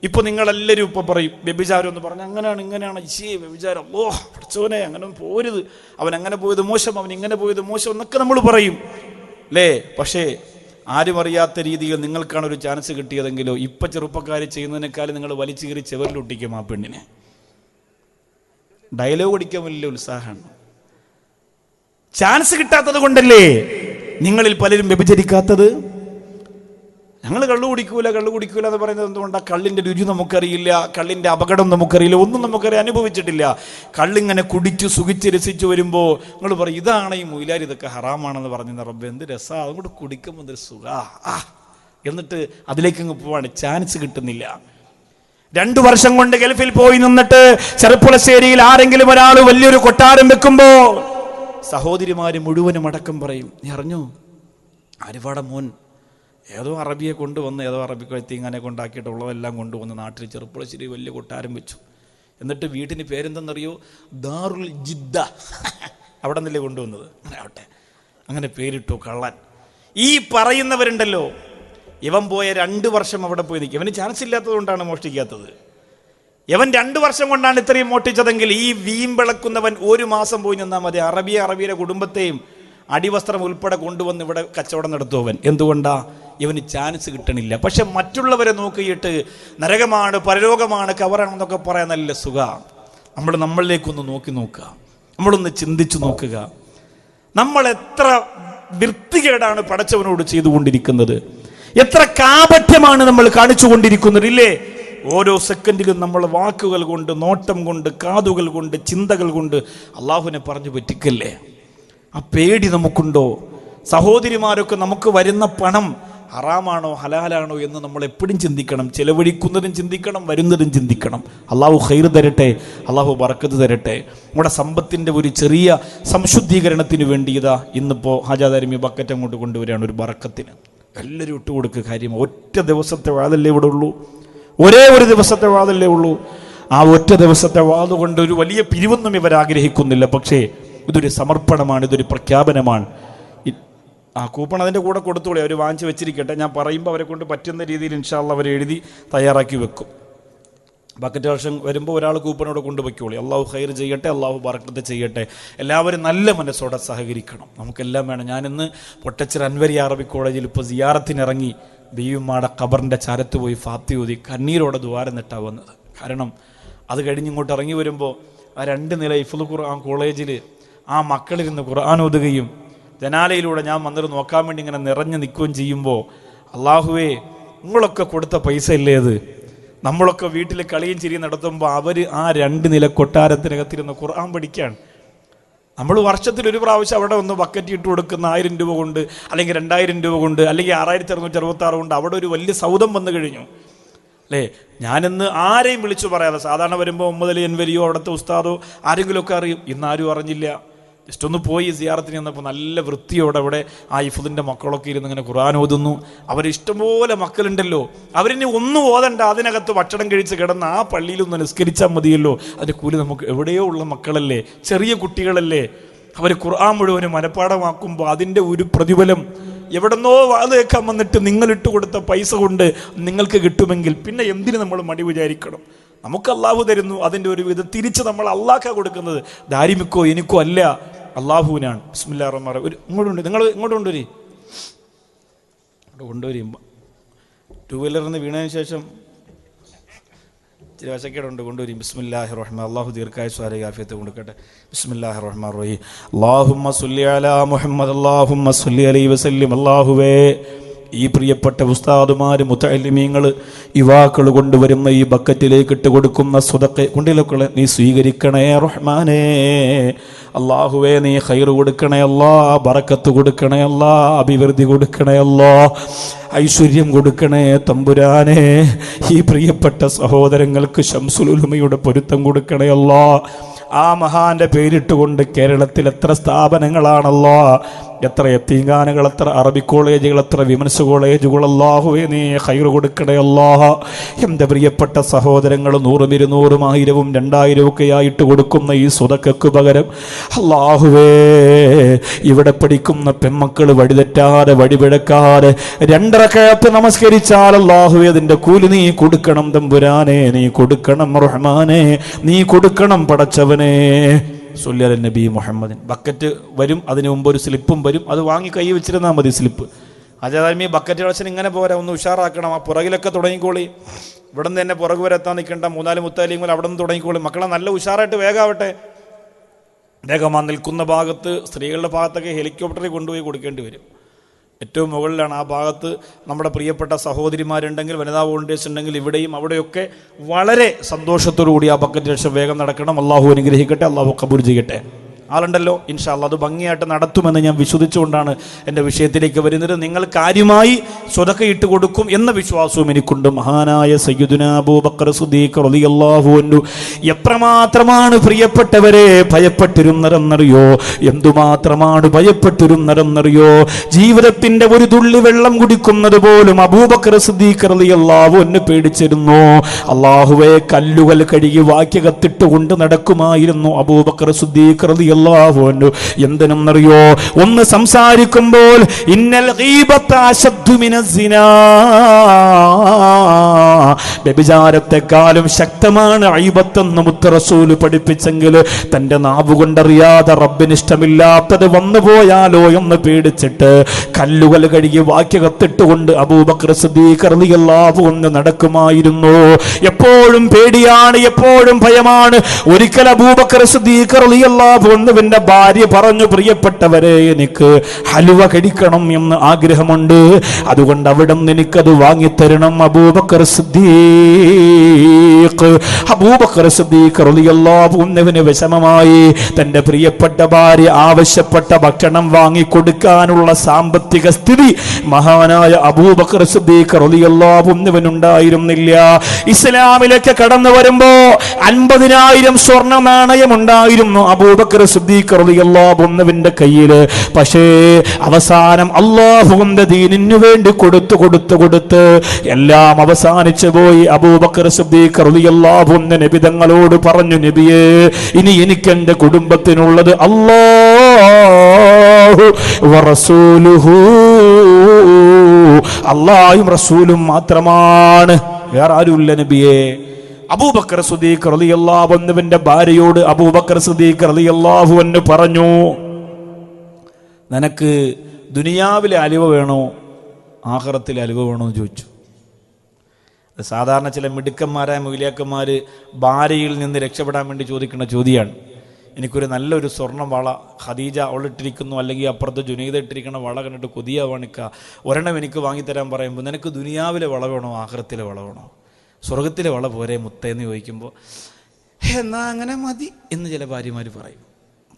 ഇപ്പൊ നിങ്ങളെല്ലാവരും ഇപ്പൊ പറയും വ്യഭിചാരം എന്ന് പറഞ്ഞാൽ അങ്ങനെയാണ് ഇങ്ങനെയാണ്, വ്യഭിചാരം, ഓ പഠിച്ചവനെ അങ്ങനെ പോരുത്, അവൻ അങ്ങനെ പോയത് മോശം, അവൻ ഇങ്ങനെ പോയത് മോശം എന്നൊക്കെ നമ്മൾ പറയും അല്ലേ. പക്ഷേ ആരും അറിയാത്ത രീതിയിൽ നിങ്ങൾക്കാണ് ഒരു ചാൻസ് കിട്ടിയതെങ്കിലോ ഇപ്പൊ ചെറുപ്പക്കാർ ചെയ്യുന്നതിനേക്കാളും നിങ്ങൾ വലിച്ചു കയറി ചെവറിലൊട്ടിക്കും ആ പെണ്ണിനെ. ഡയലോഗ് അടിക്കാൻ വലിയ ഉത്സാഹമാണ്. ചാൻസ് കിട്ടാത്തത് കൊണ്ടല്ലേ നിങ്ങളിൽ പലരും വ്യഭിചരിക്കാത്തത്. ഞങ്ങൾ കള്ളു കുടിക്കൂല എന്ന് പറയുന്നത് എന്തുകൊണ്ടാണ്? കള്ളിൻ്റെ രുചി നമുക്കറിയില്ല, കള്ളിൻ്റെ അപകടം നമുക്കറിയില്ല, ഒന്നും നമുക്കറിയാൻ അനുഭവിച്ചിട്ടില്ല. കള്ളിങ്ങനെ കുടിച്ചു സുഖിച്ച് രസിച്ചു വരുമ്പോൾ നിങ്ങൾ പറയും ഇതാണ് ഈ മൊയിലാർ, ഇതൊക്കെ ഹറാമാണെന്ന് പറഞ്ഞ റബ്ബ് എന്ത് രസാ, അതുകൊണ്ട് കുടിക്കുമ്പോൾ എന്തൊരു സുഖാ എന്നിട്ട് അതിലേക്ക് അങ്ങ് പോവാണ്. ചാൻസ് കിട്ടുന്നില്ല. 2 വർഷം കൊണ്ട് ഗൾഫിൽ പോയി നിന്നിട്ട് ചെറുപ്പുളശ്ശേരിയിൽ ആരെങ്കിലും ഒരാൾ വലിയൊരു കൊട്ടാരം വെക്കുമ്പോ സഹോദരിമാര് മുഴുവനും അടക്കം പറയും, നീ അറിഞ്ഞു ആരുപാടെ മോൻ ഏതോ അറബിയെ കൊണ്ടുവന്ന്, ഏതോ അറബി കഴുത്തിങ്ങനെ കൊണ്ടാക്കിയിട്ടുള്ളതെല്ലാം കൊണ്ടുവന്ന് നാട്ടിൽ ചെറുപ്പുളശ്ശേരി വലിയ കൊട്ടാരം വെച്ചു. എന്നിട്ട് വീട്ടിന് പേരെന്തെന്നറിയോ? ദാറുൽ ജിദ്ദ. അവിടെ നിന്നല്ലേ കൊണ്ടുവന്നത്, അങ്ങനെ ആവട്ടെ, അങ്ങനെ പേരിട്ടു കള്ളൻ. ഈ പറയുന്നവരുണ്ടല്ലോ, ഇവൻ പോയ 2 വർഷം അവിടെ പോയി നിൽക്കും. ഇവന് ചാൻസ് ഇല്ലാത്തത് കൊണ്ടാണ് മോഷ്ടിക്കാത്തത്. ഇവൻ 2 വർഷം കൊണ്ടാണ് ഇത്രയും മോഷ്ടിച്ചതെങ്കിൽ ഈ വീമ്പിളക്കുന്നവൻ 1 മാസം പോയി നിന്നാൽ മതി. അറബിയുടെ കുടുംബത്തെയും അടിവസ്ത്രം ഉൾപ്പെടെ കൊണ്ടുവന്ന് ഇവിടെ കച്ചവടം നടത്തുവൻ. എന്തുകൊണ്ടാ? ഇവന് ചാൻസ് കിട്ടണില്ല. പക്ഷെ മറ്റുള്ളവരെ നോക്കിയിട്ട് നരകമാണ്, പരലോകമാണ്, കവറാണെന്നൊക്കെ പറയാൻ നല്ല സുഖ. നമ്മളിലേക്കൊന്ന് നോക്കുക, നമ്മളൊന്ന് ചിന്തിച്ചു നോക്കുക. നമ്മൾ എത്ര വൃത്തികേടാണ് പടച്ചവനോട് ചെയ്തുകൊണ്ടിരിക്കുന്നത്, എത്ര കാപട്യമാണ് നമ്മൾ കാണിച്ചു കൊണ്ടിരിക്കുന്നത് ഇല്ലേ? ഓരോ സെക്കൻഡിലും നമ്മൾ വാക്കുകൾ കൊണ്ട്, നോട്ടം കൊണ്ട്, കാതുകൾ കൊണ്ട്, ചിന്തകൾ കൊണ്ട് അള്ളാഹുവിനെ പറഞ്ഞു പറ്റിക്കല്ലേ? ആ പേടി നമുക്കുണ്ടോ? സഹോദരിമാരൊക്കെ നമുക്ക് വരുന്ന പണം ഹറാമാണോ ഹലാലാണോ എന്ന് നമ്മൾ എപ്പോഴും ചിന്തിക്കണം. ചെലവഴിക്കുന്നതും ചിന്തിക്കണം, വരുന്നതും ചിന്തിക്കണം. അള്ളാഹു ഖൈർ തരട്ടെ, അള്ളാഹു ബറക്കത്ത് തരട്ടെ. നമ്മുടെ സമ്പത്തിൻ്റെ ഒരു ചെറിയ സംശുദ്ധീകരണത്തിന് വേണ്ടി ഇതാ ഇന്നിപ്പോൾ ഹാജാദാരിമി ബക്കറ്റ് അങ്ങോട്ട് കൊണ്ടുവരികയാണ് ഒരു ബറക്കത്തിന്. എല്ലാവരും ഇട്ടുകൊടുക്കുക. കാര്യം ഒറ്റ ദിവസത്തെ വാതല്ലേ ഇവിടെ ഉള്ളൂ, ഒരേ ഒരു ദിവസത്തെ വാതല്ലേ ഉള്ളൂ. ആ ഒറ്റ ദിവസത്തെ വാത് കൊണ്ട് ഒരു വലിയ പിരിവൊന്നും ഇവർ ആഗ്രഹിക്കുന്നില്ല. പക്ഷേ ഇതൊരു സമർപ്പണമാണ്, ഇതൊരു പ്രഖ്യാപനമാണ്. ആ കൂപ്പൺ അതിൻ്റെ കൂടെ കൊടുത്തോളി, അവർ വാങ്ങിച്ച് വെച്ചിരിക്കട്ടെ. ഞാൻ പറയുമ്പോൾ അവരെ കൊണ്ട് പറ്റുന്ന രീതിയിൽ ഇൻഷാ അല്ലാഹ് അവർ എഴുതി തയ്യാറാക്കി വെക്കും. ബക്കറ്റ് വർഷം വരുമ്പോൾ ഒരാൾ കൂപ്പണോടെ കൊണ്ടുപോയിക്കോളി. അള്ളാഹു ഖൈർ ചെയ്യട്ടെ, അള്ളാഹു ബറക്കത്ത് ചെയ്യട്ടെ. എല്ലാവരും നല്ല മനസ്സോടെ സഹകരിക്കണം. നമുക്കെല്ലാം വേണം. ഞാനിന്ന് പൊട്ടച്ചിറ അൻവരി അറബി കോളേജിൽ ഇപ്പോൾ സിയാറത്തിനിറങ്ങി ബീവിമാടെ ഖബറിൻ്റെ ചാരത്ത് പോയി ഫാത്തി ഓതി കണ്ണീരോടെ ദ്വാരം നെട്ടാ വന്നത്. കാരണം അത് കഴിഞ്ഞിങ്ങോട്ട് ഇറങ്ങി വരുമ്പോൾ ആ 2 നില ഹിഫ്ളുൽ ഖുർആൻ കോളേജിൽ ആ മക്കളിരുന്ന് ഖുർആൻ ഓതുകയും ജനാലയിലൂടെ ഞാൻ വന്നിട്ട് നോക്കാൻ വേണ്ടി ഇങ്ങനെ നിറഞ്ഞു നിൽക്കുകയും ചെയ്യുമ്പോൾ അള്ളാഹുവേ, നിങ്ങളൊക്കെ കൊടുത്ത പൈസ ഇല്ലേ അത്? നമ്മളൊക്കെ വീട്ടിൽ കളിയും ചിരിയും നടത്തുമ്പോൾ അവർ ആ 2 നില കൊട്ടാരത്തിനകത്തിരുന്ന് ഖുർആൻ പഠിക്കുകയാണ്. നമ്മൾ വർഷത്തിൽ ഒരു പ്രാവശ്യം അവിടെ ഒന്ന് ബക്കറ്റ് ഇട്ട് കൊടുക്കുന്ന 1000 രൂപ കൊണ്ട്, അല്ലെങ്കിൽ 2000 രൂപ കൊണ്ട്, അല്ലെങ്കിൽ 6666 കൊണ്ട് അവിടെ ഒരു വലിയ സൗദം വന്നു കഴിഞ്ഞു അല്ലേ? ഞാനിന്ന് ആരെയും വിളിച്ചു പറയാതെ, സാധാരണ വരുമ്പോൾ മുഹമ്മദ് അൻവരിയോ അവിടുത്തെ ഉസ്താദോ ആരെങ്കിലുമൊക്കെ അറിയും. ഇന്നാരും അറിഞ്ഞില്ല. ജസ്റ്റ് ഒന്ന് പോയി സിയാറത്തിന് ചെന്നപ്പോൾ നല്ല വൃത്തിയോടെ അവിടെ ആ ഹിഫ്ളിൻ്റെ മക്കളൊക്കെ ഇരുന്ന് ഇങ്ങനെ ഖുർആൻ ഓതുന്നു. അവരിഷ്ടംപോലെ മക്കളുണ്ടല്ലോ, അവരിനി ഒന്നും ഓതണ്ട, അതിനകത്ത് ഭക്ഷണം കഴിച്ച് കിടന്ന് ആ പള്ളിയിലൊന്ന് നിസ്കരിച്ചാൽ മതിയല്ലോ. അതിൻ്റെ കൂലി നമുക്ക് എവിടെയോ ഉള്ള മക്കളല്ലേ, ചെറിയ കുട്ടികളല്ലേ, അവർ ഖുർആൻ മുഴുവനും മനഃപ്പാടമാക്കുമ്പോൾ അതിൻ്റെ ഒരു പ്രതിഫലം എവിടെന്നോ വാതേക്കാൻ വന്നിട്ട് നിങ്ങളിട്ട് കൊടുത്ത പൈസ കൊണ്ട് നിങ്ങൾക്ക് കിട്ടുമെങ്കിൽ പിന്നെ എന്തിനു നമ്മൾ മടി വിചാരിക്കണം? നമുക്ക് അള്ളാഹു തരുന്നു, അതിൻ്റെ ഒരു വിധം തിരിച്ച് നമ്മൾ അള്ളാഹ്ക്കാ കൊടുക്കുന്നത്. ദാരിമിക്കോ എനിക്കോ അല്ല, അള്ളാഹുവിനാണ്. ബിസ്മില്ലാഹിർ റഹ്മാനിർ റഹീം. ഇങ്ങോട്ടുണ്ട്, നിങ്ങൾ ഇങ്ങോട്ട് കൊണ്ടുവരും. 2 വീലറിൽ നിന്ന് വീണതിന് ശേഷം ഇച്ചിരി വശക്കേടുണ്ട്, കൊണ്ടുവരും. ബിസ്മില്ലാഹിർ റഹ്മാൻ. അള്ളാഹു ദീർഘായുസ്സും ആരോഗ്യാഫിയത്ത് കൊടുക്കട്ടെ. ബിസ്മില്ലാഹിർ റഹ്മാനിർ റഹീം. അല്ലാഹുമ്മ സ്വല്ലി അലാ മുഹമ്മദ്, അല്ലാഹുമ്മ സ്വല്ലി അലൈഹി വസല്ലം. അല്ലാഹുവേ, ഈ പ്രിയപ്പെട്ട ഉസ്താദുമാർ, മുതഅല്ലിമീങ്ങൾ, യുവാക്കൾ കൊണ്ടുവരുന്ന ഈ ബക്കറ്റിലേക്ക് ഇട്ട് കൊടുക്കുന്ന സ്വതക്ക കൊണ്ടിലൊക്കെ നീ സ്വീകരിക്കണേ റഹ്മാനേ. അല്ലാഹുവേ, നീ ഖൈർ കൊടുക്കണേ അല്ലാ, ബറക്കത്ത് കൊടുക്കണേ അല്ലാ, അഭിവൃദ്ധി കൊടുക്കണേ അല്ലാ, ഐശ്വര്യം കൊടുക്കണേ തമ്പുരാനെ. ഈ പ്രിയപ്പെട്ട സഹോദരങ്ങൾക്ക് ശംസുൽ ഉലമയുടെ പൊരുത്തം കൊടുക്കണേ അല്ലാ. ആ മഹാന്റെ പേരിട്ടുകൊണ്ട് കേരളത്തിൽ എത്ര സ്ഥാപനങ്ങളാണല്ലോ, എത്ര യത്തീംഖാനകൾ, എത്ര അറബി കോളേജുകൾ, എത്ര വിമൻസ് കോളേജുകൾ. അല്ലാഹുവേ നീ ഖൈർ കൊടുക്കണേ അല്ലാഹ്. എൻ്റെ പ്രിയപ്പെട്ട സഹോദരങ്ങൾ 100, 200, 1000, 2000 ഒക്കെ ആയിട്ട് കൊടുക്കുന്ന ഈ സ്വതക്കക്ക് പകരം അല്ലാഹുവേ ഇവിടെ പഠിക്കുന്ന പെൺമക്കൾ വഴിതെറ്റാതെ വഴിപിഴക്കാതെ 2 റക്അത്ത് നമസ്കരിച്ചാൽ അല്ലാഹുവേ അതിൻ്റെ കൂലി നീ കൊടുക്കണം തമ്പുരാനെ, നീ കൊടുക്കണം റഹ്മാനെ, നീ കൊടുക്കണം പടച്ചവനെ. സല്ലല്ലാഹു നബി മുഹമ്മദിൻ. ബക്കറ്റ് വരും, അതിന് മുമ്പ് ഒരു സ്ലിപ്പും വരും, അത് വാങ്ങി കൈ വെച്ചിരുന്നാൽ മതി സ്ലിപ്പ്. അജാദാമി ബക്കറ്റ് കളക്ഷൻ ഇങ്ങനെ പോരാ, ഒന്ന് ഉഷാറാക്കണം. ആ പുറകിലൊക്കെ തുടങ്ങിക്കോളി, ഇവിടെ നിന്ന് തന്നെ പുറകു വരെ എത്താൻ നിൽക്കേണ്ട. 3-4 മുത്താലിങ്ങൾ അവിടെ നിന്ന് തുടങ്ങിക്കോളി. മക്കളെ നല്ല ഉഷാറായിട്ട് വേഗാവട്ടെ. വേഗമാ നിൽക്കുന്ന ഭാഗത്ത്, സ്ത്രീകളുടെ ഭാഗത്തൊക്കെ ഹെലികോപ്റ്ററിൽ കൊണ്ടുപോയി കൊടുക്കേണ്ടി വരും. ഏറ്റവും മുകളിലാണ് ആ ഭാഗത്ത് നമ്മുടെ പ്രിയപ്പെട്ട സഹോദരിമാരുണ്ടെങ്കിൽ, വനിതാ വോളണ്ടിയേഴ്സ് ഉണ്ടെങ്കിൽ ഇവിടെയും അവിടെയൊക്കെ വളരെ സന്തോഷത്തോടു കൂടി ആ ബക്കറ്റ് രക്ഷ വേഗം നടക്കണം. അള്ളാഹു അനുഗ്രഹിക്കട്ടെ, അള്ളാഹു കബൂൽ ചെയ്യട്ടെ. ആളുണ്ടല്ലോ, ഇൻഷാ അല്ലാഹ് അത് ഭംഗിയായിട്ട് നടത്തുമെന്ന് ഞാൻ വിശ്വസിച്ചുകൊണ്ടാണ് എൻ്റെ വിഷയത്തിലേക്ക് വരുന്നത്. നിങ്ങൾ കാര്യമായി സ്വതക്ക ഇട്ട് കൊടുക്കും എന്ന വിശ്വാസവും എനിക്കുണ്ട്. മഹാനായ സയ്യിദുനാ അബൂബക്കർ സിദ്ദീഖ് റളിയല്ലാഹു അൻഹു എത്രമാത്രമാണ് പ്രിയപ്പെട്ടവരെ ഭയപ്പെട്ടിരുന്നതെന്നറിയോ? എന്തുമാത്രമാണ് ഭയപ്പെട്ടിരുന്നതെന്നറിയോ? ജീവിതത്തിന്റെ ഒരു തുള്ളി വെള്ളം കുടിക്കുന്നത് പോലും അബൂബക്കർ സിദ്ദീഖ് റളിയല്ലാഹു അൻഹു പേടിച്ചിരുന്നു. അല്ലാഹുവേ കല്ലുകൾ കഴുകി വാക്യകത്തിട്ട് കൊണ്ട് നടക്കുമായിരുന്നു അബൂബക്കർ സിദ്ദീഖ് റളിയല്ലാഹു അൻഹു. എന്തിനെന്നറിയോ? ഒന്ന് സംസാരിക്കുമ്പോൾ ഇന്നൽ ഗീബത അശദ്ദു മിനസ് സിനാ, വ്യഭിചാരത്തെക്കാളും ശക്തമാണ് ഗീബത്തെന്ന് മുത്ത് റസൂൽ പഠിപ്പിച്ചെങ്കിൽ തന്റെ നാവ് കൊണ്ടറിയാതെ റബ്ബിന് ഇഷ്ടമില്ലാത്തത് വന്നു പോയാലോ എന്ന് പേടിച്ചിട്ട് കല്ലുകൾ കഴുകി വാക്യകത്തിട്ടുകൊണ്ട് അബൂബക്കർ സിദ്ദീഖ് റളിയല്ലാഹു അൻഹു നടക്കുമായിരുന്നു. എപ്പോഴും പേടിയാണ്, എപ്പോഴും ഭയമാണ്. ഒരിക്കൽ അബൂബക്കർ സിദ്ദീഖ് റളിയല്ലാഹു അൻഹുവിന്റെ ഭാര്യ പറഞ്ഞു, പ്രിയപ്പെട്ടവരെ എനിക്ക് ഹലുവ കഴിക്കണം എന്ന് ആഗ്രഹമുണ്ട്, അതുകൊണ്ട് അവിടെ നിന്ന് എനിക്കത് വാങ്ങിത്തരണം അബൂബക്കർ സിദ്ദീഖ്. അബൂബക്കർ സിദ്ദീഖ് റളിയല്ലാഹു അൻഹുവിന് വിഷമമായി. തന്റെ പ്രിയപ്പെട്ട ഭാര്യ ആവശ്യപ്പെട്ട ഭക്ഷണം വാങ്ങിക്കൊടുക്കാനുള്ള സാമ്പത്തിക സ്ഥിതി മഹാനായ അബൂബക്കർ സിദ്ദീഖ് റളിയല്ലാഹു അൻഹുവിനുണ്ടായിരുന്നില്ല. ഇസ്ലാമിലേക്ക് കടന്നു വരുമ്പോ 50,000 സ്വർണ്ണ നാണയം ഉണ്ടായിരുന്നു അബൂബക്കർ സിദ്ദീഖ് റളിയല്ലാഹു അൻഹുവിന്റെ കയ്യിൽ. പക്ഷേ അവസാനം അല്ലാഹുവിന്റെ ദീനിനു വേണ്ടി കൊടുത്ത് എല്ലാം അവസാനിച്ചു പോയി. അബൂബക്കർ സിദ്ദീഖ് റളിയല്ലാഹു അൻഹു നബി തങ്ങളോട് പറഞ്ഞു, നബിയേ ഇനി എനിക്ക് എന്റെ കുടുംബത്തിനുള്ളത് അല്ലാഹു വറസൂലുഹു, അല്ലാഹും റസൂലും മാത്രമാണ്, വേറെ ആരുമില്ല നബിയേ. അബൂബക്കർ സിദ്ദീഖ് റളിയല്ലാഹു അൻഹുവിന്റെ ഭാര്യയോട് അബൂബക്കർ സിദ്ദീഖ് റളിയല്ലാഹു അൻഹു പറഞ്ഞു, നിനക്ക് ദുനിയാവിലെ അലുവ വേണോ ആഖിറത്തിലെ അലുവ വേണോ എന്ന് ചോദിച്ചു. സാധാരണ ചില മിടുക്കന്മാരായ മൗലിയാക്കന്മാർ ഭാര്യയിൽ നിന്ന് രക്ഷപ്പെടാൻ വേണ്ടി ചോദിക്കുന്ന ചോദ്യമാണ്. എനിക്കൊരു നല്ലൊരു സ്വർണ്ണം വള ഖദീജ അവളിട്ടിരിക്കുന്നു, അല്ലെങ്കിൽ അപ്പുറത്ത് ജുനൈദ ഇട്ടിരിക്കുന്ന വള കണ്ടിട്ട് കൊതിയാവാണിക്ക, ഒരെണ്ണം എനിക്ക് വാങ്ങിത്തരാൻ പറയുമ്പോൾ നിനക്ക് ദുനിയാവിലെ വള വേണോ ആഖിറത്തിലെ വള വേണോ, സ്വർഗത്തിലെ വള പോരെ മുത്തേന്ന് ചോദിക്കുമ്പോൾ എന്നാ അങ്ങനെ മതി എന്ന് ചില ഭാര്യമാർ പറയും,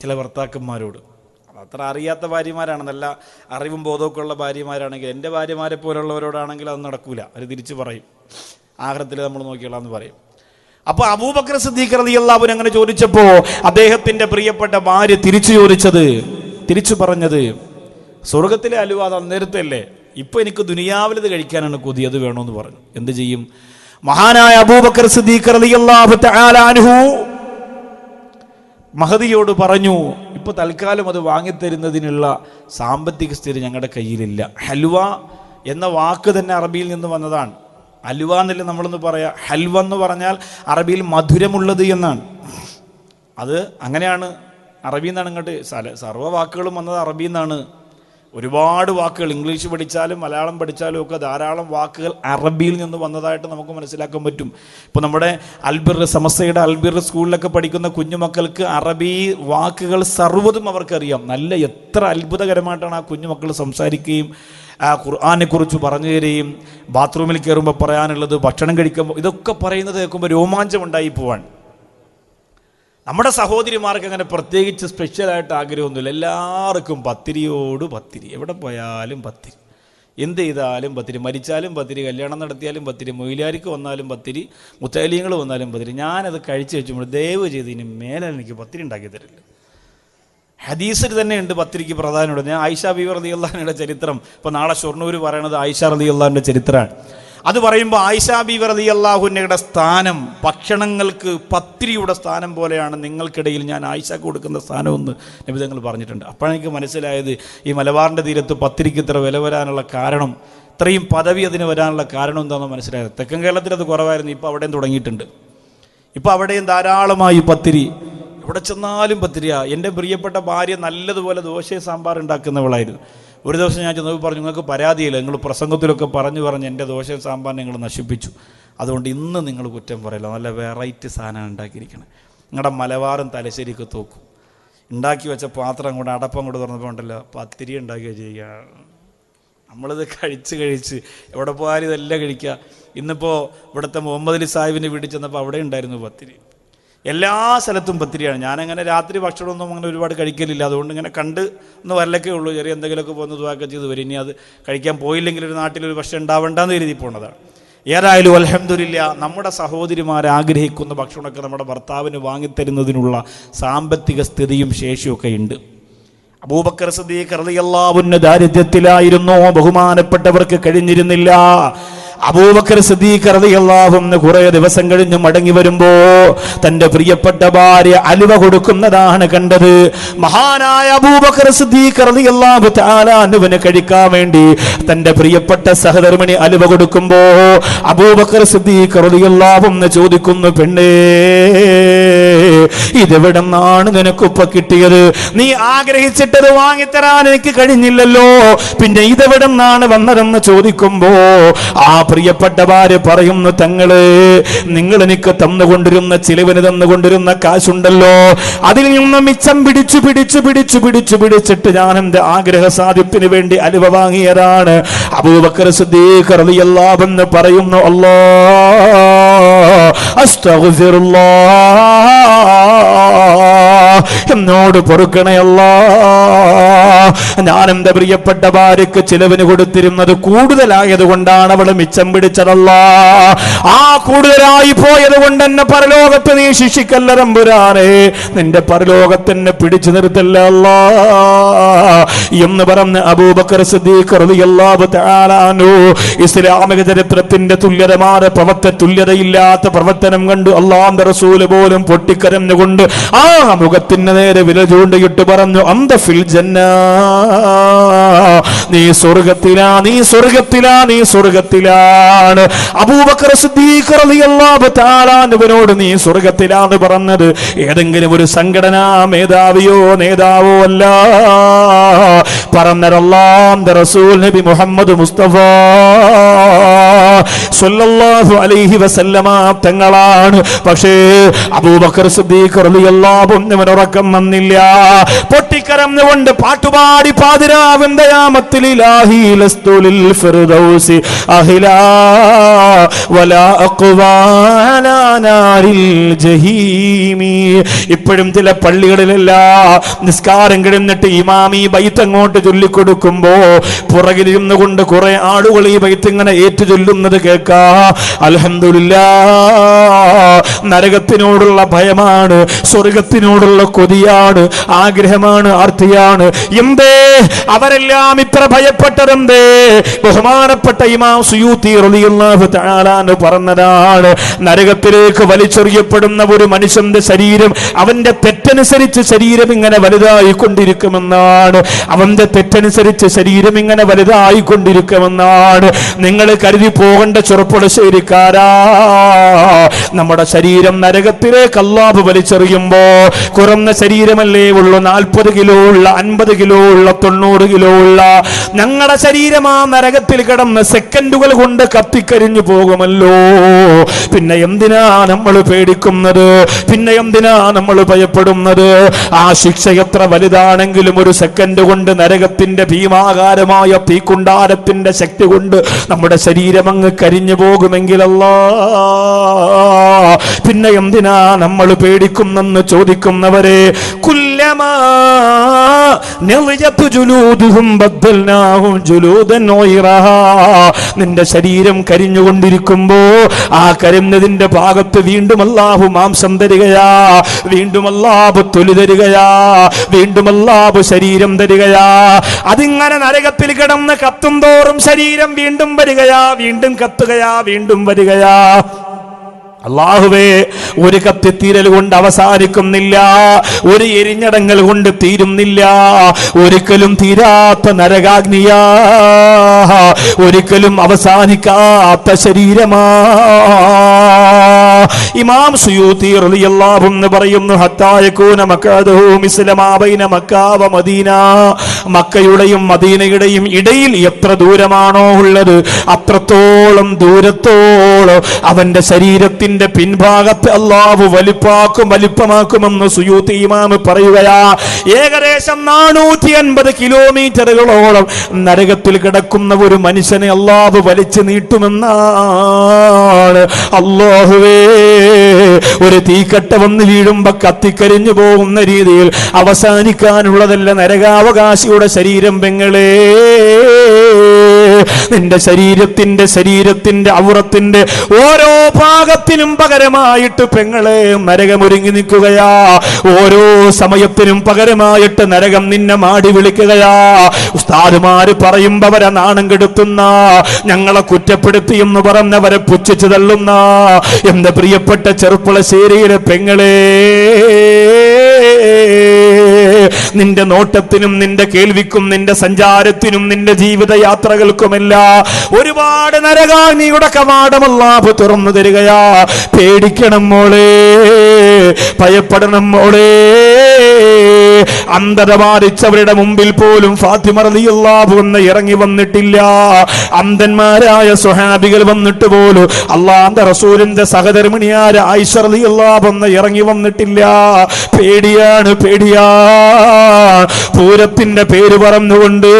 ചില ഭർത്താക്കന്മാരോട്. അത്ര അറിയാത്ത ഭാര്യമാരാണ്, നല്ല അറിവും ബോധമൊക്കെ ഉള്ള ഭാര്യമാരാണെങ്കിൽ, എൻ്റെ ഭാര്യമാരെ പോലുള്ളവരോടാണെങ്കിൽ അത് നടക്കൂല, അവർ തിരിച്ചു പറയും ആഖിറത്തിൽ നമ്മൾ നോക്കിയോളാന്ന് പറയും. അപ്പോൾ അബൂബക്കർ സിദ്ദീഖ് റളിയല്ലാഹു അൻഹു അങ്ങനെ ചോദിച്ചപ്പോൾ അദ്ദേഹത്തിന്റെ പ്രിയപ്പെട്ട ഭാര്യ തിരിച്ചു പറഞ്ഞത് സ്വർഗത്തിലെ അലുവ അത് അന്നേരത്തെ അല്ലേ, ഇപ്പൊ എനിക്ക് ദുനിയാവിലത് കഴിക്കാനാണ് കൊതി, അത് വേണമെന്ന് പറഞ്ഞു. എന്ത് ചെയ്യും? മഹാനായ അബൂബക്കർ സിദ്ദീഖ് റളിയല്ലാഹു തആല അൻഹു മഹദിയോട് പറഞ്ഞു, ഇപ്പൊ തൽക്കാലം അത് വാങ്ങിത്തരുന്നതിനുള്ള സാമ്പത്തിക സ്ഥിതി ഞങ്ങളുടെ കയ്യിലില്ല. ഹൽവ എന്ന വാക്ക് തന്നെ അറബിയിൽ നിന്ന് വന്നതാണ്. ഹൽവ എന്നല്ല നമ്മളൊന്ന് പറയാ, ഹൽവ എന്ന് പറഞ്ഞാൽ അറബിയിൽ മധുരമുള്ളത് എന്നാണ്. അത് അങ്ങനെയാണ്, അറബിയിൽ നിന്നാണ് ഇങ്ങോട്ട് സർവ്വ വാക്കുകളും വന്നത് അറബിയിൽ നിന്നാണ്. ഒരുപാട് വാക്കുകൾ ഇംഗ്ലീഷ് പഠിച്ചാലും മലയാളം പഠിച്ചാലും ഒക്കെ ധാരാളം വാക്കുകൾ അറബിയിൽ നിന്ന് വന്നതായിട്ട് നമുക്ക് മനസ്സിലാക്കാൻ പറ്റും. ഇപ്പോൾ നമ്മുടെ അൽബിർ സമസ്തയുടെ അൽബിർ സ്കൂളിലൊക്കെ പഠിക്കുന്ന കുഞ്ഞുമക്കൾക്ക് അറബി വാക്കുകൾ സർവ്വതും അവർക്കറിയാം. നല്ല എത്ര അത്ഭുതകരമായിട്ടാണ് ആ കുഞ്ഞുമക്കൾ സംസാരിക്കുകയും ആ ഖുർആനെ കുറിച്ച് പറഞ്ഞു തരികയും ബാത്റൂമിൽ കയറുമ്പോൾ പറയാനുള്ളത്, ഭക്ഷണം കഴിക്കുമ്പോൾ ഇതൊക്കെ പറയുന്നത് കേൾക്കുമ്പോൾ രോമാഞ്ചം ഉണ്ടായി പോവാൻ. നമ്മുടെ സഹോദരിമാർക്ക് അങ്ങനെ പ്രത്യേകിച്ച് സ്പെഷ്യലായിട്ട് ആഗ്രഹമൊന്നുമില്ല. എല്ലാവർക്കും പത്തിരിയോട് പത്തിരി, എവിടെ പോയാലും പത്തിരി. എന്ത് ചെയ്താലും പത്തിരി, മരിച്ചാലും പത്തിരി, കല്യാണം നടത്തിയാലും പത്തിരി, മൊയിലാരിക്ക് വന്നാലും പത്തിരി, മുത്തലിങ്ങൾ വന്നാലും പത്തിരി. ഞാനത് കഴിച്ച് വെച്ചുമ്പോൾ ദയവ് ചെയ്ത് ഇനി മേലെ എനിക്ക് പത്തിരി ഉണ്ടാക്കി തരില്ല. ഹദീസിൽ തന്നെ ഉണ്ട് പത്തിരിക്ക് പ്രധാനമുണ്ട്. ഞാൻ ആയിഷ ബീവി റളിയല്ലാഹുവിന്റെ ചരിത്രം, ഇപ്പോൾ നാളെ ഷൊർണൂർ പറയണത് ആയിഷ റളിയല്ലാഹുവിന്റെ ചരിത്രമാണ്. അത് പറയുമ്പോൾ ആയിഷ ബീവി റളിയല്ലാഹുവിന്റെ സ്ഥാനം ഭക്ഷണങ്ങൾക്ക് പത്തിരിയുടെ സ്ഥാനം പോലെയാണ് നിങ്ങൾക്കിടയിൽ ഞാൻ ആയിഷക്ക് കൊടുക്കുന്ന സ്ഥാനമെന്ന് നബി തങ്ങൾ പറഞ്ഞിട്ടുണ്ട്. അപ്പോഴെനിക്ക് മനസ്സിലായത് ഈ മലബാറിൻ്റെ തീരത്ത് പത്തിരിക്ക് ഇത്ര വില വരാനുള്ള കാരണം, ഇത്രയും പദവി അതിന് വരാനുള്ള കാരണം എന്താണെന്ന് മനസ്സിലായത്. തെക്കൻ കേരളത്തിൽ അത് കുറവായിരുന്നു, ഇപ്പോൾ അവിടെയും തുടങ്ങിയിട്ടുണ്ട്. ഇപ്പോൾ അവിടെയും ധാരാളമായി പത്തിരി, എവിടെ ചെന്നാലും പത്തിരിയാ. എൻ്റെ പ്രിയപ്പെട്ട ഭാര്യ നല്ലതുപോലെ ദോശയും സാമ്പാർ ഉണ്ടാക്കുന്നവളായിരുന്നു. ഒരു ദിവസം ഞാൻ ചെന്നപ്പോൾ പറഞ്ഞു, നിങ്ങൾക്ക് പരാതിയില്ല, നിങ്ങൾ പ്രസംഗത്തിലൊക്കെ പറഞ്ഞ് എൻ്റെ ദോശയും സാമ്പാറിനെ നിങ്ങൾ നശിപ്പിച്ചു, അതുകൊണ്ട് ഇന്ന് നിങ്ങൾ കുറ്റം പറയില്ല, നല്ല വെറൈറ്റി സാധനമാണ് ഉണ്ടാക്കിയിരിക്കണം. നിങ്ങളുടെ മലബാറും തലശ്ശേരിക്ക് തോക്കും. ഉണ്ടാക്കി വെച്ച പാത്രം കൂടെ അടപ്പം കൂടെ തുറന്നപ്പോൾ ഉണ്ടല്ലോ പത്തിരി ഉണ്ടാക്കുക ചെയ്യുക. നമ്മളിത് കഴിച്ച് എവിടെ പോയാലും ഇതെല്ലാം കഴിക്കുക. ഇന്നിപ്പോൾ ഇവിടുത്തെ മുഹമ്മദ് അലി സാഹിബിൻ്റെ വീട്ടിൽ ചെന്നപ്പോൾ അവിടെ ഉണ്ടായിരുന്നു പത്തിരി. എല്ലാ സ്ഥലത്തും പത്തിരിയാണ്. ഞാനങ്ങനെ രാത്രി ഭക്ഷണമൊന്നും അങ്ങനെ ഒരുപാട് കഴിക്കലില്ല, അതുകൊണ്ട് ഇങ്ങനെ കണ്ട് ഒന്ന് വരലൊക്കെ ഉള്ളൂ. ചെറിയ എന്തെങ്കിലുമൊക്കെ പോകുന്ന ദുആക്കെ ചെയ്ത് വരും. ഇനി അത് കഴിക്കാൻ പോയില്ലെങ്കിൽ ഒരു നാട്ടിലൊരു ഭക്ഷണം ഉണ്ടാവേണ്ടെന്ന് കരുതി പോണതാണ്. ഏതായാലും അൽഹംദുലില്ലാ, നമ്മുടെ സഹോദരിമാർ ആഗ്രഹിക്കുന്ന ഭക്ഷണമൊക്കെ നമ്മുടെ ഭർത്താവിന് വാങ്ങിത്തരുന്നതിനുള്ള സാമ്പത്തിക സ്ഥിതിയും ശേഷിയൊക്കെ ഉണ്ട്. അബൂബക്കർ സിദ്ദീഖ് റളിയല്ലാഹു അൻഹു ദാരിദ്ര്യത്തിലായിരുന്നു, ബഹുമാനപ്പെട്ടവർക്ക് കഴിഞ്ഞിരുന്നില്ല. അബൂബക്കർ സിദ്ദീഖ് റളിയല്ലാഹു അൻഹു കുറേ ദിവസം കഴിഞ്ഞ് മടങ്ങി വരുമ്പോ തന്റെ പ്രിയപ്പെട്ട ഭാര്യ അലുവ കൊടുക്കുന്നതാണ് കണ്ടത്. മഹാനായ അബൂബക്കർ സിദ്ദീഖ് റളിയല്ലാഹു തആല അൻഹുവിനെ കഴിക്കാൻ വേണ്ടി തന്റെ പ്രിയപ്പെട്ട സഹധർമ്മിണി അലുവ കൊടുക്കുമ്പോ അബൂബക്കർ സിദ്ദീഖ് റളിയല്ലാഹു അൻഹു ചോദിക്കുന്നു, പെണ്ണേ, ഇതെവിടെ നിന്നാണ് നിനക്കിപ്പോ കിട്ടിയത്? നീ ആഗ്രഹിച്ചിട്ടത് വാങ്ങിത്തരാൻ എനിക്ക് കഴിഞ്ഞില്ലല്ലോ, പിന്നെ ഇതെവിടെ നിന്നാണ് വന്നതെന്ന് ചോദിക്കുമ്പോ ആ പ്രിയപ്പെട്ട ഭാര്യ പറയുന്നു, തങ്ങള്, നിങ്ങൾ എനിക്ക് തന്നുകൊണ്ടിരുന്ന ചിലവിന് തന്നുകൊണ്ടിരുന്ന കാശുണ്ടല്ലോ, അതിൽ നിന്ന് മിച്ചം പിടിച്ചിട്ട് ഞാൻ എന്റെ ആഗ്രഹ സാധ്യത്തിന് വേണ്ടി അലുവ വാങ്ങിയതാണ്. അബൂബക്കർ സിദ്ദീഖ് റളിയല്ലാഹു അൻഹു പറയുന്നു, അല്ലാഹ് അസ്തഗ്ഫിറുല്ലാഹ്, എന്നോട് പൊറുക്കണേ അല്ലാഹ്, ഞാൻ എന്റെ പ്രിയപ്പെട്ട ഭാര്യക്ക് ചിലവിന് കൊടുത്തിരുന്നത് കൂടുതലായത് കൊണ്ടാണ് അവൾ മിച്ചം പിടിച്ചതല്ല. ആ കൂടുതലായി പോയത് കൊണ്ട് എന്നെ പരലോകത്ത് നീ ശിക്ഷിക്കല്ല തമ്പുരാനെ, നിന്റെ പരലോകത്തെന്നെ പിടിച്ചു നിർത്തല്ല അല്ലാഹ് എന്ന് പറഞ്ഞ് അബൂബക്കർ സിദ്ദീഖ് റളിയല്ലാഹു തആല അൻഹു ഇസ്ലാമിക ചരിത്രത്തിന്റെ തുല്യതമായ തുല്യതയില്ലാത്ത പ്രവർത്തനം കണ്ടു അല്ലാഹുവിന്റെ റസൂൽ പോലും പൊട്ടിക്കരഞ്ഞുകൊണ്ട് ആ മുഖത്തിന് നേരെ വിരൽ ചൂണ്ടിയിട്ട് പറഞ്ഞു, അന്ത ഫിൽ ജന്ന, നീ സ്വർഗ്ഗത്തിലാ, നീ സ്വർഗ്ഗത്തിലാ, നീ സ്വർഗ്ഗത്തിലാണ്. അബൂബക്കർ സിദ്ദീഖ് റളിയല്ലാഹു തആല അൻഹുവിനോട് നീ സ്വർഗ്ഗത്തിലാന്ന് പറഞ്ഞത് ഏതെങ്കിലും ഒരു സംഘടനാ മേധാവിയോ നേതാവോ അല്ല, പറഞ്ഞത് അല്ലാഹുവിന്റെ റസൂൽ നബി മുഹമ്മദ് മുസ്തഫ സ്വല്ലല്ലാഹു അലൈഹി വസല്ലമ തങ്ങളാണ്. പക്ഷേ അബൂബക്കർ സിദ്ദീഖ് റളിയല്ലാഹു അൻഹുവിന് ഉറക്കം വന്നില്ല. പൊട്ടിക്കരഞ്ഞുകൊണ്ട് പാട്ടുപാടി പാതിരാവിന്റെ യാമത്തിൽ ഇലാഹി ലസ്തു ലിൽ ഫിർദൗസി അഹ്ലാ വലാ അഖ്വാലാ നാരിൽ ജഹീമി. ഇപ്പോഴും ചില പള്ളികളിലല്ല നിസ്കാരം കഴിഞ്ഞിട്ട് ഇമാമി ബൈത്ത് അങ്ങോട്ട് ചൊല്ലിക്കൊടുക്കുമ്പോ പുറകിലിരുന്നു കൊണ്ട് കുറെ ആളുകൾ ഈ ബൈത്ത് ഇങ്ങനെ ഏറ്റു ചൊല്ലുന്നത് കേൾക്കാ. അൽഹംദുലില്ലാഹ്, നരകത്തിനോടുള്ള ഭയമാണ്, സ്വർഗത്തിനോടുള്ള കൊതിയാണ്, ആഗ്രഹമാണ്, ആർത്തിയാണ്. എന്തേ അവരെല്ലാം ഇത്ര ഭയപ്പെട്ടതെന്തേ? ബഹുമാനപ്പെട്ട ഇമാം സുയൂത്തി റളിയല്ലാഹു തആല പറഞ്ഞതാണ്, നരകത്തിലേക്ക് വലിച്ചെറിയപ്പെടുന്ന ഒരു മനുഷ്യന്റെ ശരീരം അവന്റെ തെറ്റനുസരിച്ച് ശരീരം ഇങ്ങനെ വലുതായി കൊണ്ടിരിക്കുമെന്നാണ്. അവന്റെ തെറ്റനുസരിച്ച് ശരീരം ഇങ്ങനെ വലുതായി കൊണ്ടിരിക്കുമെന്നാണ്. നിങ്ങൾ കരുതി പോകേണ്ട ചെറുപ്പുളശ്ശേരിക്കാരാ, നമ്മുടെ ശരീരം നരകത്തിലേക്ക് അല്ലാഹു വലിച്ചെറിയുമ്പോ കുറഞ്ഞ ശരീരമല്ലേ ഉള്ളൂ, 40 കിലോ ഉള്ള, 50 കിലോ ഉള്ള, 90 കിലോ ഉള്ള ഞങ്ങളുടെ ശരീരം ആ നരകത്തിൽ കിടന്ന് സെക്കൻഡുകൾ കൊണ്ട് കത്തിക്കരിഞ്ഞു പോകുമല്ലോ. പിന്നെ എന്തിനാ നമ്മൾ പേടിക്കുന്നത്? പിന്നെ എന്തിനാ നമ്മൾ ഭയപ്പെടുന്നത്? ആ ശിക്ഷ എത്ര വലുതാണെങ്കിലും ഒരു സെക്കൻഡ് കൊണ്ട് നരകത്തിന്റെ ഭീമാകാരമായ തീക്കുണ്ടാരത്തിന്റെ ശക്തി കൊണ്ട് നമ്മുടെ ശരീരം അങ്ങ് കരിഞ്ഞു പോകുമെങ്കിലല്ലാ, പിന്നെ എന്തിനാ നമ്മൾ പേടിക്കുന്നെന്ന് ചോദിക്കുന്നവരെ, കുല്ല കുല്ലമാ നളിജത് ജുലൂദുഹും ബദ്ദൽനാഹും ജുലൂദൻ ഗൈറഹാ. നിന്റെ ശരീരം കരിഞ്ഞുകൊണ്ടിരിക്കുമ്പോ ആ കരിഞ്ഞതിന്റെ ഭാഗത്ത് വീണ്ടും അല്ലാഹു മാംസം തരികയാ, വീണ്ടും അല്ലാഹു തൊലി തരികയാ, വീണ്ടും അല്ലാഹു ശരീരം തരികയാ. അതിങ്ങനെ നരകത്തിൽ കിടന്ന് കത്തും തോറും ശരീരം വീണ്ടും വരികയാ, വീണ്ടും കത്തുകയാ, വീണ്ടും വരികയാ. അല്ലാഹുവേ, ഒരു കത്തിത്തീരൽ കൊണ്ട് അവസാനിക്കുന്നില്ല, ഒരു എരിഞ്ഞടങ്ങൽ കൊണ്ട് തീരുന്നില്ല. ഒരിക്കലും തീരാത്ത നരകാഗ്നിയാ, ഒരിക്കലും അവസാനിക്കാത്ത ശരീരമാ. ഇമാം സുയൂത്തി റളിയല്ലാഹു അൻഹു പറയുന്നു, ഹത്താ യകൂന മഖഅദഹു മിസ്ല മാ ബൈന മക്ക വ മദീന. മക്കയുടെയും മദീനയുടെയും ഇടയിൽ എത്ര ദൂരമാണോ ഉള്ളത്, അത്രത്തോളം ദൂരത്തോളം അവന്റെ ശരീരത്തിന്റെ പിൻഭാഗത്ത് അല്ലാഹു വലിപ്പമാക്കുമെന്ന് സുയൂത്തി ഇമാം പറയുകയാ. ഏകദേശം 450 കിലോമീറ്ററുകളോളം നരകത്തിൽ കിടക്കുന്ന ഒരു മനുഷ്യനെ അല്ലാഹു വലിച്ചു നീട്ടുമെന്നാണ്. അല്ലാഹുവേ, ഒരു തീക്കട്ട വന്ന് വീഴുമ്പോ കത്തിക്കരിഞ്ഞു പോകുന്ന രീതിയിൽ അവസാനിക്കാനുള്ളതല്ല നരകാവകാശിയുടെ ശരീരം പെങ്ങളെ. നിന്റെ ശരീരത്തിന്റെ ഔറത്തിന്റെ ഓരോ ഭാഗത്തിനും പകരമായിട്ട് പെങ്ങളെ നരകമൊരുങ്ങി നിൽക്കുകയാ. ഓരോ സമയത്തിനും പകരമായിട്ട് നരകം നിന്നെ മാടി വിളിക്കുകയാ. ഉസ്താദുമാര് പറയുമ്പോ അവരെ നാണം കെടുത്തുന്ന, ഞങ്ങളെ കുറ്റപ്പെടുത്തിയെന്ന് പറഞ്ഞവരെ പുച്ഛിച്ചു തള്ളുന്ന എന്റെ പ്രിയപ്പെട്ട ചെറുപ്പുളശ്ശേരിയിലെ പെങ്ങളെ, നിന്റെ നോട്ടത്തിനും നിന്റെ കേൾവിക്കും നിന്റെ സഞ്ചാരത്തിനും നിന്റെ ജീവിതയാത്രകൾക്കുമല്ല ഒരുപാട് നരകാഗ്നിയുടെ കവാടം അല്ലാഹു തുറന്നു തരികയാ. പേടിക്കണം മോളെ, ഭയപ്പെടണം മോളെ. അന്ധത ബാധിച്ചവരുടെ മുമ്പിൽ പോലും ഫാത്തിമ റളിയല്ലാഹു അൻഹ ഇറങ്ങി വന്നിട്ടില്ല. അന്ധന്മാരായ സ്വഹാബികൾ വന്നിട്ട് പോലും അല്ലാഹുവിന്റെ റസൂലിന്റെ സഹധർമ്മിണിയായ ആയിഷ റളിയല്ലാഹു അൻഹ ഇറങ്ങി വന്നിട്ടില്ല. പേടിയാണ്, പേടിയാ. പൂരത്തിന്റെ പേര് പറഞ്ഞുകൊണ്ട്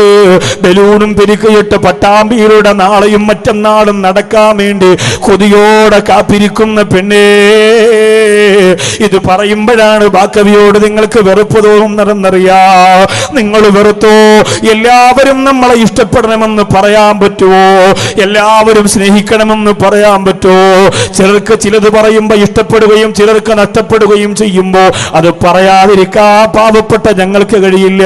ബലൂണും പെരുക്കയിട്ട് പട്ടാമ്പിയുടെ നാളെയും മറ്റന്നാളും നടക്കാൻ വേണ്ടി കൊതിയോടെ കാത്തിരിക്കുന്ന പെണ്ണേ, ഇത് പറയുമ്പോഴാണ് ബാക്കവിയോട് നിങ്ങൾക്ക് വെറുപ്പ് തോന്നുന്നതെന്നറിയാ. നിങ്ങൾ വെറുത്തോ? എല്ലാവരും നമ്മളെ ഇഷ്ടപ്പെടണമെന്ന് പറയാൻ പറ്റുമോ? എല്ലാവരും സ്നേഹിക്കണമെന്ന് പറയാൻ പറ്റുമോ? ചിലർക്ക് ചിലത് പറയുമ്പോ ഇഷ്ടപ്പെടുകയും ചിലർക്ക് നഷ്ടപ്പെടുകയും ചെയ്യുമ്പോ അത് പറയാതിരിക്കാൻ പാവപ്പെട്ട ഞങ്ങൾക്ക് കഴിയില്ല.